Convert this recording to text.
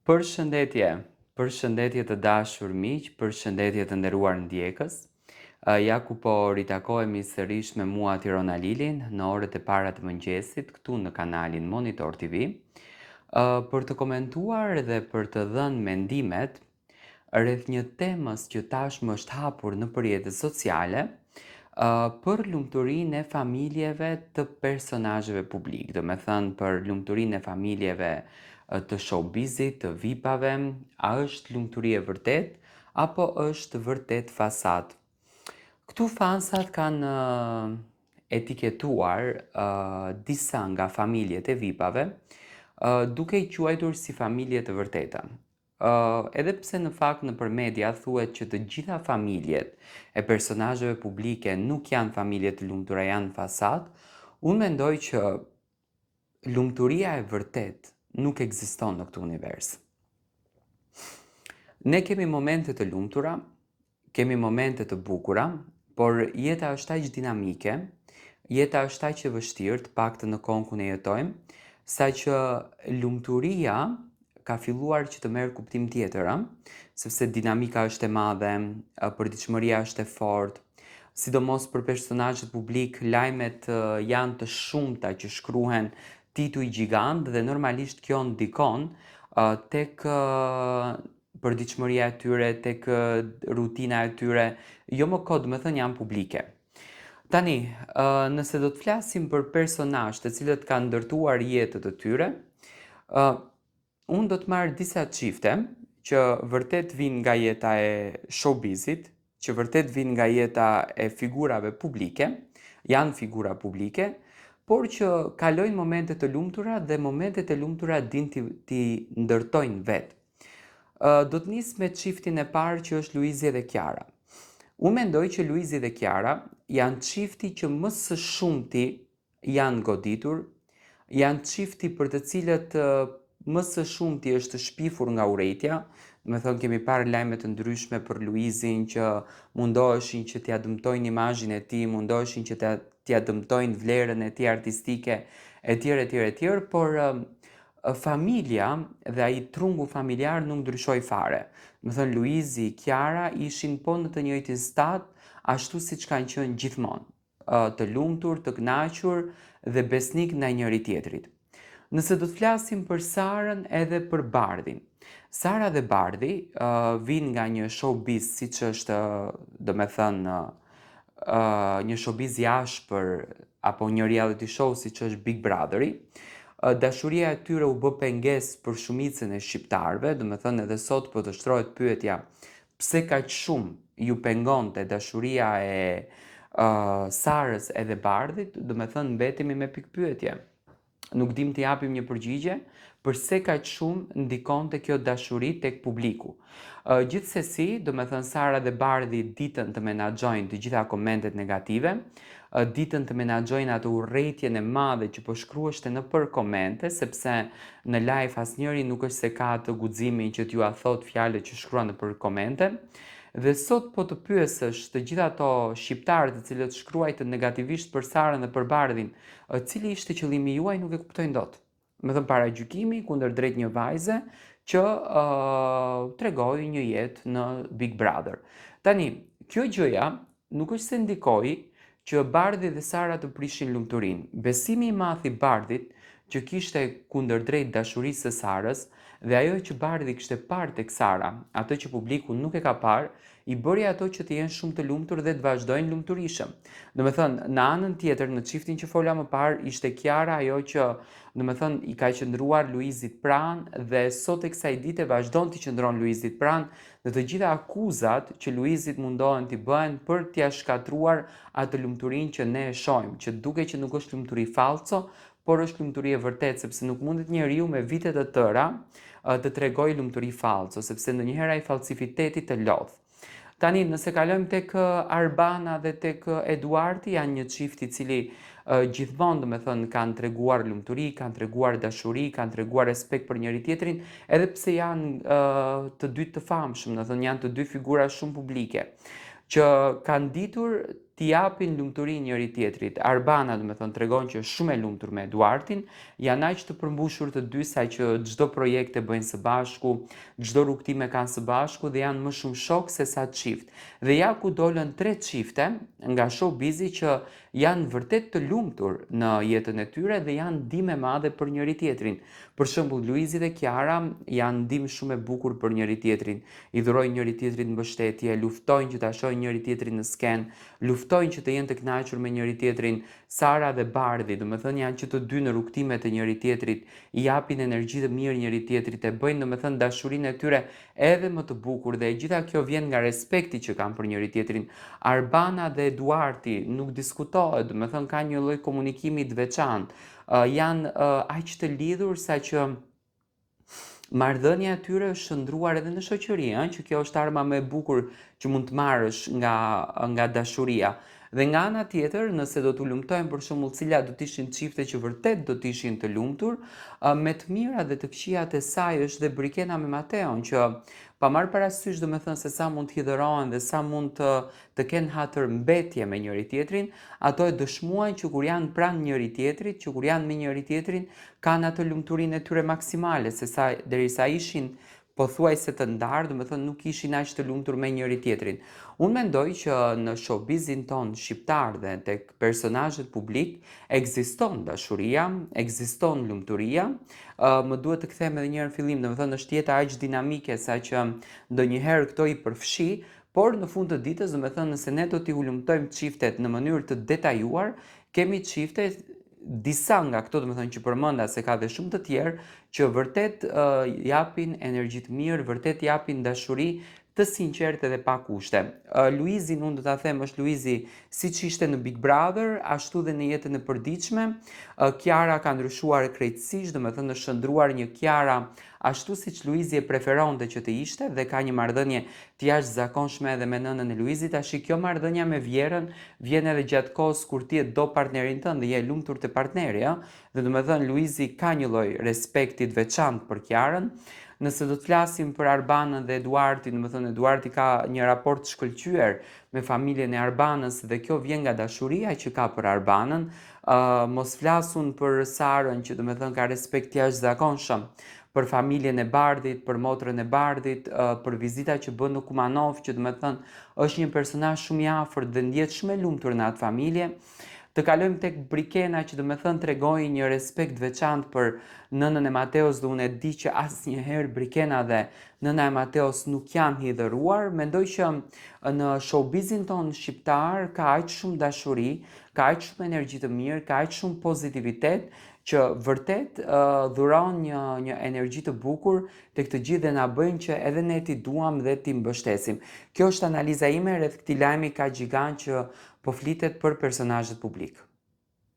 Përshëndetje, përshëndetje të dashur miq, përshëndetje të nderuar ndjekës. Ja ku po ritakohemi sërish me mua Tirona Lilin në orët e para të mëngjesit këtu në kanalin Monitor TV, për të komentuar dhe për të dhënë mendimet rreth një temës që tashmë është hapur nëpër rrjetet sociale, për lumturinë e familjeve të personazheve publik, domethënë për lumturinë e familjeve të showbizit, të VIP-ave, a është lumturi e vërtet apo është vërtet fasad? Këtu fansat kanë etiketuar disa nga familjet e VIP-ave duke i quajtur si familje të vërteta. Edhe pse në fakt nëpër media thuhet që të gjitha familjet e personazheve publike nuk janë familje të lumtura, janë fasad, unë mendoj që lumturia e vërtet nuk ekziston në këtë univers. Ne kemi momente të lumtura, kemi momente të bukura, por jeta është aq dinamike, jeta është aq e vështirë, të paktën në kohën ku ne jetojmë, saqë lumturia ka filluar që të merr kuptim tjetër, sepse dinamika është e madhe, përditshmëria është e fortë, sidomos për personazhet publik, lajmet janë të shumta që shkruhen tituj gjigant dhe normalisht kjo ndikon tek përditshmëria e tyre, tek rutina e tyre, jo më kot, domethënë janë publike. Tani, nëse do të flasim për personazh të cilët kanë ndërtuar jetët e tyre, unë do të marr disa çifte që vërtet vinë nga jeta e showbizit, që vërtet vinë nga jeta e figurave publike, janë figura publike, por që kalojnë momente të lumtura dhe momentet e lumtura dinë t'i ndërtojnë vetë. Do të nis me çiftin e parë që është Luizi dhe Kiara. Unë mendoj që Luizi dhe Kiara janë çifti që më së shumti janë goditur, janë çifti për të cilët më së shumti është shpifur nga urrejtja. Me thënë, kemi parë lajme të ndryshme për Luizin që mundoheshin që t'ia dëmtojnë imazhin e tij, mundoheshin që t'ia dëmtojnë vlerën e tij artistike, etj, por familja dhe ai trungu familjar nuk ndryshoi fare. Me thënë, Luizi, Kiara ishin po në të njëjtin stad, ashtu siç kanë qenë gjithmonë, të lumtur, të kënaqur dhe besnik ndaj njëri tjetrit. Nëse do të flasim për Sarën edhe për Bardhin. Sara dhe Bardhi vinë nga një showbiz siç është, domethënë, një showbiz i ashpër apo një reality show siç është Big Brotheri. Dashuria e tyre u bë pengesë për shumicën e shqiptarëve, domethënë edhe sot po të shtrohet pyetja pse kaq shumë ju pengonte dashuria e Sarës edhe Bardhit, domethënë mbetemi me pikpyetje. Nuk dim të japim një përgjigje përse kaq shumë ndikonte kjo dashuri tek publiku. Gjithsesi, domethënë Sara dhe Bardhi ditën të menaxhojnë të gjitha komentet negative, ditën të menaxhojnë atë urrëtitjen e madhe që po shkruheshte nëpër komente, sepse në live asnjëri nuk është se ka atë guximin që t'ju a thot fjalët që shkruan nëpër komente. Dhe sot po të pyesësh të gjitha ato shqiptarë të cilët shkruajtën negativisht për Sarën dhe për Bardhin, cili ishte qëllimi juaj, nuk e kuptojnë dot. Me thënë, paragjykimi kundërdrejt një vajze që tregoi një jetë në Big Brother. Tani, kjo gjëja nuk është se ndikoi që Bardhi dhe Sara të prishin lumturinë. Besimi i madh i Bardhit që kishte kundërdrejt dashurisë së Sarës dhe ajo që Bardhi kishte parë tek Sara, atë që publiku nuk e ka parë, i bëri ato që të jenë shumë të lumtur dhe të vazhdojnë lumturishëm. Domethënë, në anën tjetër, në çiftin që fola më parë, ishte Kiara ajo që, domethënë, i ka qëndruar Luizit pranë dhe sot e kësaj dite vazhdon të qëndron Luizit pranë dhe të gjitha akuzat që Luizit mundohen t'i bëhen për t'ia shkatruar atë lumturinë që ne e shohim, që duket që nuk është lumturi falso, por është lumturi e vërtet, sepse nuk mundet njeriu me vite të tëra të tregojë lumturi falso, sepse ndonjëherë ai falsifiteti të lodh. Tani, nëse kalojmë tek Arbana dhe tek Eduardi, janë një çift i cili gjithmonë, domethënë, kanë treguar lumturi, kanë treguar dashuri, kanë treguar respekt për njëri tjetrin, edhe pse janë të dy të famshëm, domethënë janë të dy figura shumë publike, që kanë ditur t'i japin lumturi njëri tjetrit. Arbana, do me thënë, tregon që është shumë e lumtur me Eduardin, janë aq të përmbushur të dy sa që çdo projekte bëjnë së bashku, çdo rrugtime kanë së bashku dhe janë më shumë shok se sa çift. Dhe ja ku dolën 3 çifte nga showbizi që janë vërtet të lumtur në jetën e tyre dhe janë ndihmë e madhe për njëri tjetrin. Për shembull, Luizi dhe Kiara janë ndihmë shumë e bukur për njëri tjetrin. I dhurojnë njëri tjetrit mbështetje, luftojnë që ta shohin njëri tjetrin në sken, luftojnë që të jenë të kënaqur me njëri tjetrin. Sara dhe Bardhi, do me thënë, janë që të dy në rrugtimet e njëri tjetrit, i japin energji të mirë njëri tjetrit, e bëjnë, do me thënë, dashurinë e tyre edhe më të bukur dhe e gjitha kjo vjen nga respekti që kanë për njëri tjetrin. Arbana dhe Eduardi nuk diskutohet, do me thënë, ka një lloj komunikimi të veçantë. Janë aq të lidhur sa që marrëdhënia e tyre është shndruar edhe në shoqëri, që kjo është arma më e bukur që mund të marrësh nga dashuria. Dhe nga ana tjetër, nëse do t'u lumtojmë për shembull cilat do të ishin çifte që vërtet do të ishin të lumtur, me të mira dhe të këqijat e saj është dhe Brikena me Mateon, që pa marrë parasysh, do me thënë, se sa mund t'hidhërohen dhe sa mund të kenë hatër mbetje me njëri tjetrin, ato e dëshmuajnë që kur janë pranë njëri tjetrit, që kur janë me njëri tjetrin, kanë atë lumturinë e tyre maksimale, se sa derisa ishin pothuajse të ndarë, do me thënë, nuk ishin aq të lumtur me njëri tjetrin. Unë mendoj që në showbizin ton shqiptar dhe tek personazhet publik ekziston dashuria, ekziston lumturia. Më duhet të kthem edhe një herë në fillim, do me thënë, është jeta aq dinamike sa që ndonjëherë këto i përfshi, por në fund të ditës, do me thënë, nëse ne do t'i hulumtojmë çiftet në mënyrë të detajuar, kemi çifte disa nga këto, do me thënë, që përmenda, se ka dhe shumë të tjerë, që vërtet japin energji të mirë, vërtet japin dashuri të sinqertë dhe pa kushte. Luizin, unë do ta them, është Luizi siç ishte në Big Brother, ashtu dhe në jetën e përditshme. Kiara ka ndryshuar krejtësisht, do me thënë, është shndruar një Kiara ashtu siç Luizi e preferonte që të ishte dhe ka një marrëdhënie të jashtëzakonshme edhe me nënën e Luizit. Tash kjo marrëdhënia me Vjerën vjen edhe gjatë kohës kur ti e do partnerin tënd dhe je lumtur te partneri, dhe do me thënë Luizi ka një lloj respekti të veçantë për Kiarën. Nëse do të flasim për Arbanën dhe Eduardin, do me thënë Eduardi ka një raport të shkëlqyer me familjen e Arbanës dhe kjo vjen nga dashuria që ka për Arbanën. Mos flasun për Sarën që do me thënë ka respekt jashtëzakonshëm për familjen e Bardhit, për motrën e Bardhit, për vizita që bën në Kumanov, që do me thënë është një personazh shumë i afërt dhe ndjet shumë e lumtur në atë familje. Të kalojmë tek Brikena që do me thënë tregoi një respekt veçantë për nënën e Mateos dhe unë e di që asnjëherë Brikena dhe nëna e Mateos nuk janë hidhëruar. Mendoj që në showbizin ton shqiptar ka aq shumë dashuri, ka aq shumë energji të mirë, ka aq shumë pozitivitet që vërtet dhuron një energji të bukur tek të gjithë dhe na bëjnë që edhe ne t'i duam dhe t'i mbështesim. Kjo është analiza ime rreth këtij lajmi kaq gjigant që po flitet për personazhet publik.